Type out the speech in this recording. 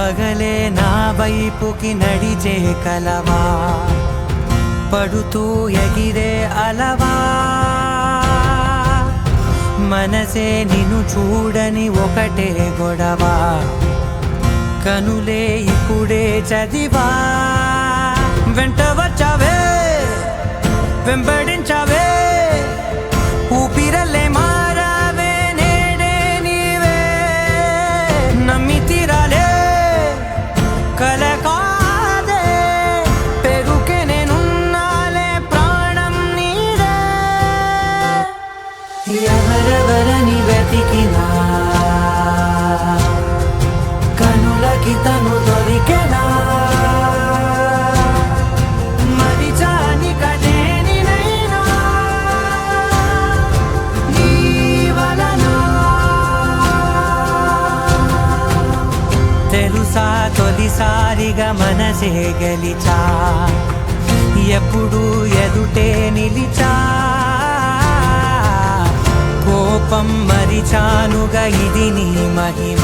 పగలే నా వైపుకి నడిచే కలవా, పడుతూ ఎగిరే అలవా, మనసే నిన్ను చూడని ఒకటే గొడవ, కనులే ఇప్పుడే చదివా. వెంట వచ్చావే వెంబడించావే, ఊపిరల్లే మారావే నేడే నీవే, నమ్మి తీరాలే కల కాదే, పెరుకే నేనున్నాలే ప్రాణం నీదే. ఎవరెవరని వెతికినా కనులకి తను దొరికెనా, మరిచాని కదేనినైనా నీ వలన. తెలుసా తొలిసారిగా మనసే గెలిచా, ఎప్పుడు ఎదుటే నిలిచా, కోపం మరిచానుగా ఇది నీ మహిమ.